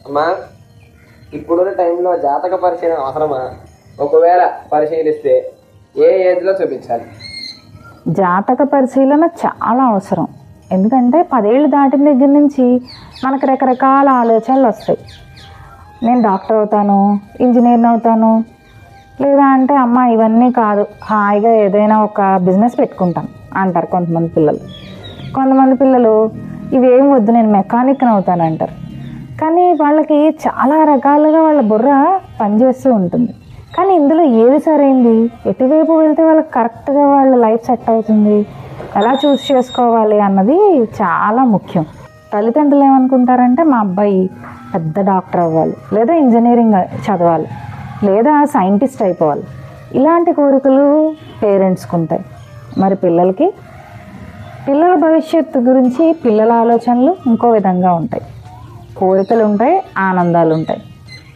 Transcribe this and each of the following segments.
అమ్మా, ఇప్పుడున్న టైంలో జాతక పరిశీలన అవసరమా? ఒకవేళ పరిశీలిస్తే ఏ ఏజ్లో చూపించాలి? జాతక పరిశీలన చాలా అవసరం. ఎందుకంటే 10 ఏళ్ళు దాటిన దగ్గర నుంచి మనకు రకరకాల ఆలోచనలు వస్తాయి. నేను డాక్టర్ అవుతాను, ఇంజనీర్ని అవుతాను, లేదా అంటే అమ్మ ఇవన్నీ కాదు, హాయిగా ఏదైనా ఒక బిజినెస్ పెట్టుకుంటాను అంటారు కొంతమంది పిల్లలు. కొంతమంది పిల్లలు ఇవేం వద్దు, నేను మెకానిక్ని అవుతాను అంటారు. కానీ వాళ్ళకి చాలా రకాలుగా వాళ్ళ బుర్ర పనిచేస్తూ ఉంటుంది. కానీ ఇందులో ఏది సరైంది, ఎటువైపు వెళ్తే వాళ్ళకి కరెక్ట్గా వాళ్ళ లైఫ్ సెట్ అవుతుంది, ఎలా చూస్ చేసుకోవాలి అన్నది చాలా ముఖ్యం. తల్లిదండ్రులు ఏమనుకుంటారంటే మా అబ్బాయి పెద్ద డాక్టర్ అవ్వాలి, లేదా ఇంజనీరింగ్ చదవాలి, లేదా సైంటిస్ట్ అయిపోవాలి, ఇలాంటి కోరికలు పేరెంట్స్కి ఉంటాయి. మరి పిల్లల భవిష్యత్తు గురించి పిల్లల ఆలోచనలు ఇంకో విధంగా ఉంటాయి. కోరికలు ఉంటాయి, ఆనందాలు ఉంటాయి.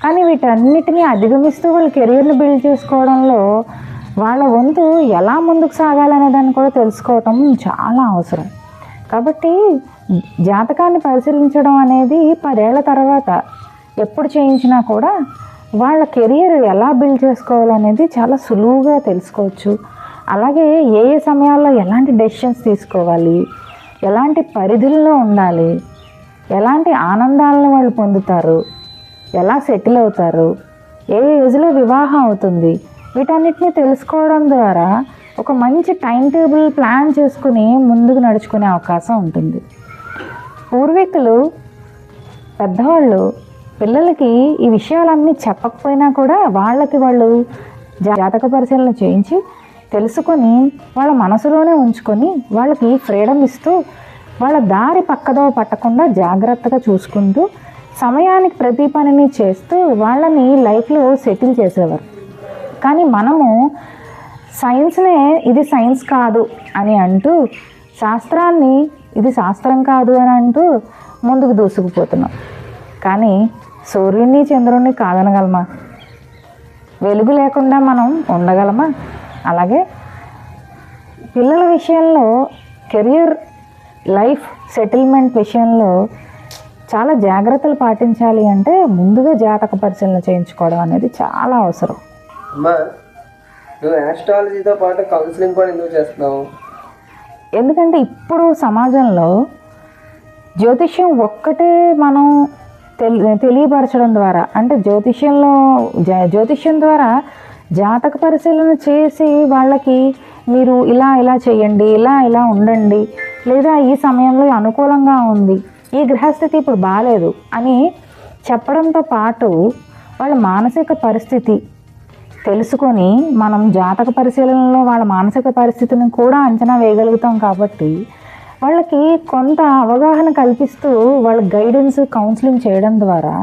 కానీ వీటన్నిటినీ అధిగమిస్తూ వాళ్ళు కెరీర్ని బిల్డ్ చేసుకోవడంలో వాళ్ళ వంతు ఎలా ముందుకు సాగాలనే దాన్ని కూడా తెలుసుకోవటం చాలా అవసరం. కాబట్టి జాతకాన్ని పరిశీలించడం అనేది 10 ఏళ్ల తర్వాత ఎప్పుడు చేయించినా కూడా వాళ్ళ కెరీర్ ఎలా బిల్డ్ చేసుకోవాలనేది చాలా సులువుగా తెలుసుకోవచ్చు. అలాగే ఏ ఏ సమయాల్లో ఎలాంటి డెసిషన్స్ తీసుకోవాలి, ఎలాంటి పరిధుల్లో ఉండాలి, ఎలాంటి ఆనందాలను వాళ్ళు పొందుతారు, ఎలా సెటిల్ అవుతారు, ఏ ఏజ్లో వివాహం అవుతుంది, వీటన్నిటిని తెలుసుకోవడం ద్వారా ఒక మంచి టైం టేబుల్ ప్లాన్ చేసుకుని ముందుకు నడుచుకునే అవకాశం ఉంటుంది. పూర్వీకులు పెద్దవాళ్ళు పిల్లలకి ఈ విషయాలన్నీ చెప్పకపోయినా కూడా వాళ్ళు జాతక పరిశీలన చేయించి తెలుసుకొని వాళ్ళ మనసులోనే ఉంచుకొని వాళ్ళకి ఫ్రీడమ్ ఇస్తూ వాళ్ళ దారి పక్కదో పట్టకుండా జాగ్రత్తగా చూసుకుంటూ సమయానికి ప్రతి పనిని చేస్తూ వాళ్ళని లైఫ్లో సెటిల్ చేసేవారు. కానీ మనము సైన్స్నే ఇది సైన్స్ కాదు అని అంటూ, శాస్త్రాన్ని ఇది శాస్త్రం కాదు అని అంటూ ముందుకు దూసుకుపోతున్నాం. కానీ సూర్యుడిని చంద్రుడిని కాదనగలమా? వెలుగు లేకుండా మనం ఉండగలమా? అలాగే పిల్లల విషయంలో, కెరియర్ లైఫ్ సెటిల్మెంట్ విషయంలో చాలా జాగ్రత్తలు పాటించాలి అంటే ముందుగా జాతక పరిశీలన చేయించుకోవడం అనేది చాలా అవసరం. అమ్మా, నువ్వు ఆస్ట్రాలజీతో పాటు కౌన్సిలింగ్ కూడా ఎందుకు చేస్తున్నావు? ఎందుకంటే ఇప్పుడు సమాజంలో జ్యోతిష్యం ఒక్కటే మనం తెలియపరచడం ద్వారా, అంటే జ్యోతిష్యం ద్వారా జాతక పరిశీలన చేసి వాళ్ళకి మీరు ఇలా ఇలా చేయండి, ఇలా ఉండండి, లేదా ఈ సమయంలో అనుకూలంగా ఉంది, ఈ గ్రహస్థితి ఇప్పుడు బాగాలేదు అని చెప్పడంతో పాటు వాళ్ళ మానసిక పరిస్థితి తెలుసుకొని మనం జాతక పరిశీలనలో వాళ్ళ మానసిక పరిస్థితిని కూడా అంచనా వేయగలుగుతాం. కాబట్టి వాళ్ళకి కొంత అవగాహన కల్పిస్తూ వాళ్ళ గైడెన్స్, కౌన్సిలింగ్ చేయడం ద్వారా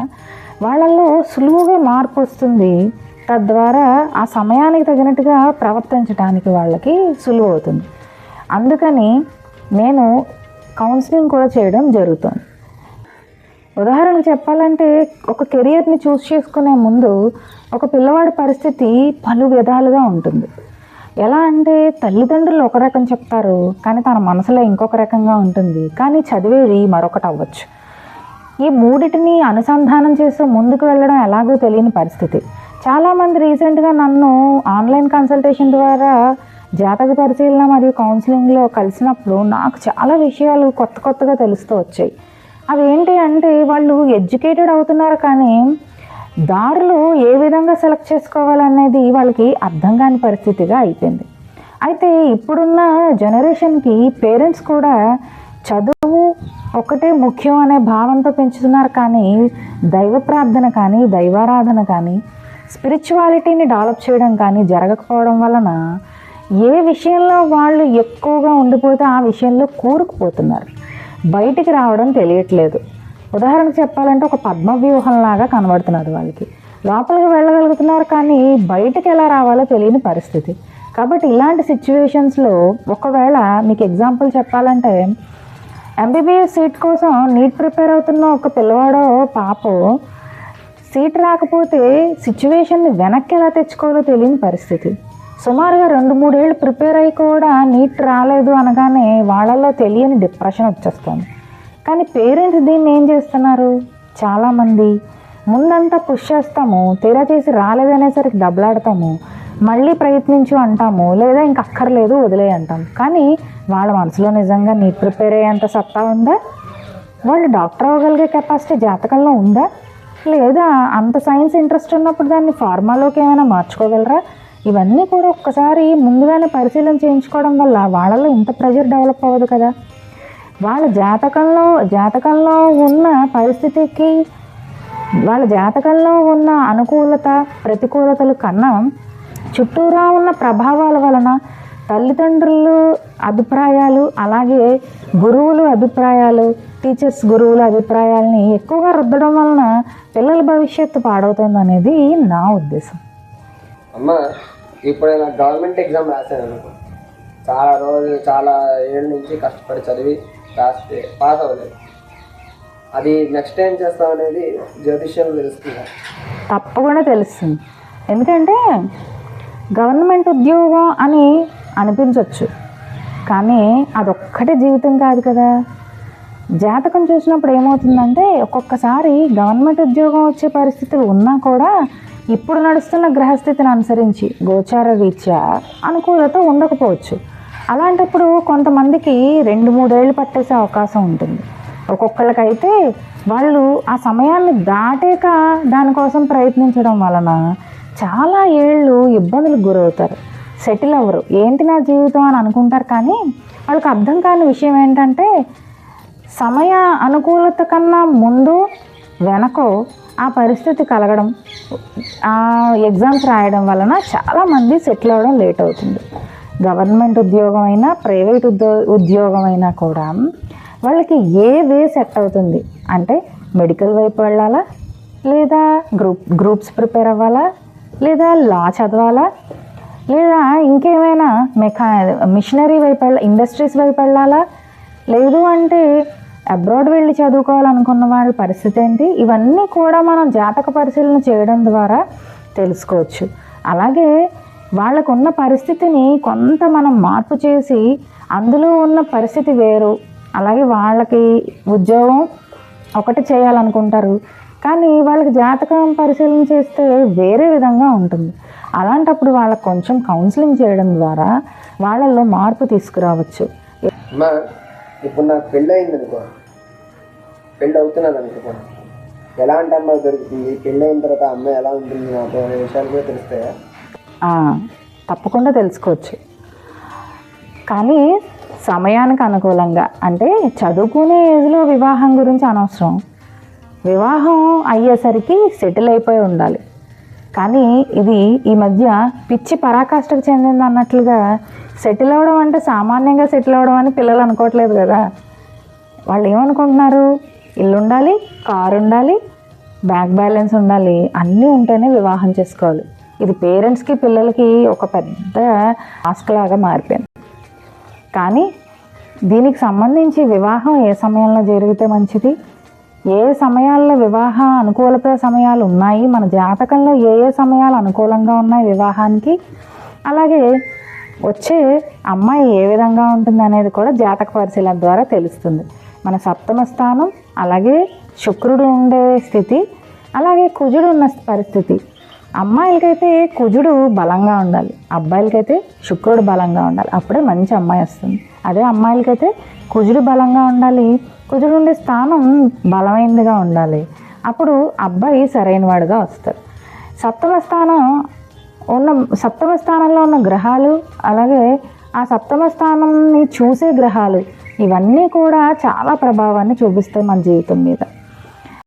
వాళ్ళల్లో సులువుగా మార్పు వస్తుంది. తద్వారా ఆ సమయానికి తగినట్టుగా ప్రవర్తించడానికి వాళ్ళకి సులువు అవుతుంది. అందుకని నేను కౌన్సిలింగ్ కూడా చేయడం జరుగుతుంది. ఉదాహరణకు చెప్పాలంటే ఒక కెరియర్ని చూస్ చేసుకునే ముందు ఒక పిల్లవాడి పరిస్థితి పలు విధాలుగా ఉంటుంది. ఎలా అంటే తల్లిదండ్రులు ఒక రకం చెప్తారు, కానీ తన మనసులో ఇంకొక రకంగా ఉంటుంది, కానీ చదివేది మరొకటి అవ్వచ్చు. ఈ మూడిటిని అనుసంధానం చేస్తూ ముందుకు వెళ్ళడం ఎలాగో తెలియని పరిస్థితి. చాలామంది రీసెంట్గా నన్ను ఆన్లైన్ కన్సల్టేషన్ ద్వారా జాతక పరిశీలన మరియు కౌన్సిలింగ్లో కలిసినప్పుడు నాకు చాలా విషయాలు కొత్తగా తెలుస్తూ వచ్చాయి. అవి ఏంటి అంటే వాళ్ళు ఎడ్యుకేటెడ్ అవుతున్నారు, కానీ దారులు ఏ విధంగా సెలెక్ట్ చేసుకోవాలనేది వాళ్ళకి అర్థం కాని పరిస్థితిగా అయిపోయింది. అయితే ఇప్పుడున్న జనరేషన్కి పేరెంట్స్ కూడా చదువు ఒకటే ముఖ్యం అనే భావంతో పెంచుతున్నారు, కానీ దైవ ప్రార్థన కానీ, దైవారాధన కానీ, స్పిరిచువాలిటీని డెవలప్ చేయడం కానీ జరగకపోవడం వలన ఏ విషయంలో వాళ్ళు ఎక్కువగా ఉండిపోతే ఆ విషయంలో కూరుకుపోతున్నారు. బయటికి రావడం తెలియట్లేదు. ఉదాహరణకు చెప్పాలంటే ఒక పద్మవ్యూహంలాగా కనబడుతున్నది వాళ్ళకి. లోపలికి వెళ్ళగలుగుతున్నారు, కానీ బయటకు ఎలా రావాలో తెలియని పరిస్థితి. కాబట్టి ఇలాంటి సిచ్యువేషన్స్లో ఒకవేళ మీకు ఎగ్జాంపుల్ చెప్పాలంటే, ఎంబీబీఎస్ సీట్ కోసం నీట్ ప్రిపేర్ అవుతున్న ఒక పిల్లవాడో పాపో సీట్ రాకపోతే సిచ్యువేషన్ని వెనక్కి ఎలా తెచ్చుకోవాలో తెలియని పరిస్థితి. సుమారుగా 2-3 ఏళ్ళు ప్రిపేర్ అయ్యి కూడా నీట్ రాలేదు అనగానే వాళ్ళల్లో తెలియని డిప్రెషన్ వచ్చేస్తుంది. కానీ పేరెంట్స్ దీన్ని ఏం చేస్తున్నారు? చాలామంది ముందంతా పుష్ చేస్తాము, తీరా చేసి రాలేదనేసరికి దెబ్బలాడతాము, మళ్ళీ ప్రయత్నించు అంటాము, లేదా ఇంక అక్కర్లేదు వదిలే అంటాం. కానీ వాళ్ళ మనసులో నిజంగా నీట్ ప్రిపేర్ అయ్యేంత సత్తా ఉందా? వాళ్ళు డాక్టర్ అవ్వగలిగే కెపాసిటీ జాతకంలో ఉందా? లేదా అంత సైన్స్ ఇంట్రెస్ట్ ఉన్నప్పుడు దాన్ని ఫార్మాలోకి ఏమైనా మార్చుకోగలరా? ఇవన్నీ కూడా ఒక్కసారి ముందుగానే పరిశీలన చేయించుకోవడం వల్ల వాళ్ళలో ఇంత ప్రెషర్ డెవలప్ అవ్వదు కదా. వాళ్ళ జాతకంలో ఉన్న పరిస్థితికి, వాళ్ళ జాతకంలో ఉన్న అనుకూలత ప్రతికూలతలు కన్నా చుట్టూరా ఉన్న ప్రభావాల వలన, తల్లిదండ్రులు అభిప్రాయాలు, అలాగే గురువులు అభిప్రాయాలు, టీచర్స్ గురువుల అభిప్రాయాలని ఎక్కువగా రుద్దడం వలన పిల్లల భవిష్యత్తు పాడవుతుంది అనేది నా ఉద్దేశం. అమ్మ, ఇప్పుడు నాకు గవర్నమెంట్ ఎగ్జామ్ రాశాను అనుకో, చాలా ఏళ్ళ నుంచి కష్టపడి చదివి రాస్తే పాస్ అవ్వలేదు. అది నెక్స్ట్ టైం చేస్తాం అనేది జ్యోతిష్యంలో తెలుస్తుంది. తప్పకుండా తెలుస్తుంది. ఎందుకంటే గవర్నమెంట్ ఉద్యోగం అని అనిపించవచ్చు, కానీ అదొక్కటే జీవితం కాదు కదా. జాతకం చూసినప్పుడు ఏమవుతుందంటే ఒక్కొక్కసారి గవర్నమెంట్ ఉద్యోగం వచ్చే పరిస్థితులు ఉన్నా కూడా ఇప్పుడు నడుస్తున్న గ్రహస్థితిని అనుసరించి గోచార రీత్యా అనుకూలత ఉండకపోవచ్చు. అలాంటప్పుడు కొంతమందికి 2-3 ఏళ్ళు పట్టేసే అవకాశం ఉంటుంది. ఒక్కొక్కరికైతే వాళ్ళు ఆ సమయాన్ని దాటాక దానికోసం ప్రయత్నించడం వలన చాలా ఏళ్ళు ఇబ్బందులకు గురవుతారు, సెటిల్ అవ్వరు. ఏంటి నా జీవితం అని అనుకుంటారు. కానీ వాళ్ళకి అర్థం కాని విషయం ఏంటంటే సమయ అనుకూలత కన్నా ముందు వెనకో ఆ పరిస్థితి కలగడం, ఆ ఎగ్జామ్స్ రాయడం వలన చాలామంది సెటిల్ అవ్వడం లేట్ అవుతుంది. గవర్నమెంట్ ఉద్యోగం అయినా ప్రైవేట్ ఉద్యోగం అయినా కూడా వాళ్ళకి ఏ వే సెట్ అవుతుంది అంటే మెడికల్ వైపు వెళ్ళాలా, లేదా గ్రూప్స్ ప్రిపేర్ అవ్వాలా, లేదా లా చదవాలా, లేదా ఇంకేమైనా మిషనరీ వైపు ఇండస్ట్రీస్ వైపు వెళ్ళాలా, లేదు అంటే అబ్రాడ్ వెళ్ళి చదువుకోవాలనుకున్న వాళ్ళ పరిస్థితి ఏంటి, ఇవన్నీ కూడా మనం జాతక పరిశీలన చేయడం ద్వారా తెలుసుకోవచ్చు. అలాగే వాళ్ళకున్న పరిస్థితిని కొంత మనం మార్పు చేసి అందులో ఉన్న పరిస్థితి వేరు, అలాగే వాళ్ళకి ఉద్యోగం ఒకటి చేయాలనుకుంటారు, కానీ వాళ్ళకి జాతకం పరిశీలన చేస్తే వేరే విధంగా ఉంటుంది. అలాంటప్పుడు వాళ్ళకి కొంచెం కౌన్సిలింగ్ చేయడం ద్వారా వాళ్ళల్లో మార్పు తీసుకురావచ్చు. ఇప్పుడు నాకు పెళ్ళి అయింది అనుకో, పెళ్ళి అవుతున్నాను అనుకో, ఎలాంటి అమ్మాయి దొరుకుతుంది, పెళ్ళి అయిన తర్వాత అమ్మాయి ఎలా ఉంటుంది నాకు అనే విషయాలు కూడా తెలుస్తాయా? తప్పకుండా తెలుసుకోవచ్చు. కానీ సమయానికి అనుకూలంగా, అంటే చదువుకునే ఏజ్లో వివాహం గురించి అనవసరం. వివాహం అయ్యేసరికి సెటిల్ అయిపోయి ఉండాలి. కానీ ఇది ఈ మధ్య పిచ్చి పరాకాష్ఠకు చెందింది అన్నట్లుగా సెటిల్ అవ్వడం అంటే సామాన్యంగా సెటిల్ అవ్వడం అని పిల్లలు అనుకోవట్లేదు కదా. వాళ్ళు ఏమనుకుంటున్నారు, ఇల్లు ఉండాలి, కారు ఉండాలి, బ్యాంక్ బ్యాలెన్స్ ఉండాలి, అన్నీ ఉంటేనే వివాహం చేసుకోవాలి. ఇది పేరెంట్స్కి పిల్లలకి ఒక పెద్ద టాస్క్ లాగా మారిపోయింది. కానీ దీనికి సంబంధించి వివాహం ఏ సమయంలో జరిగితే మంచిది, ఏ సమయాల్లో వివాహ అనుకూలత సమయాలు ఉన్నాయి, మన జాతకంలో ఏ ఏ సమయాలు అనుకూలంగా ఉన్నాయి వివాహానికి, అలాగే వచ్చే అమ్మాయి ఏ విధంగా ఉంటుంది అనేది కూడా జాతక పరిశీలన ద్వారా తెలుస్తుంది. మన సప్తమ స్థానం, అలాగే శుక్రుడు ఉండే స్థితి, అలాగే కుజుడు ఉన్న పరిస్థితి. అమ్మాయిలకైతే కుజుడు బలంగా ఉండాలి, అబ్బాయిలకైతే శుక్రుడు బలంగా ఉండాలి, అప్పుడే మంచి అమ్మాయి వస్తుంది. అదే అమ్మాయిలకైతే కుజుడు బలంగా ఉండాలి, కుజుడు ఉండే స్థానం బలమైనదిగా ఉండాలి, అప్పుడు అబ్బాయి సరైన వాడుగా వస్తాడు. సప్తమ స్థానంలో ఉన్న గ్రహాలు, అలాగే ఆ సప్తమ స్థానాన్ని చూసే గ్రహాలు, ఇవన్నీ కూడా చాలా ప్రభావాన్ని చూపిస్తాయి మన జీవితం మీద.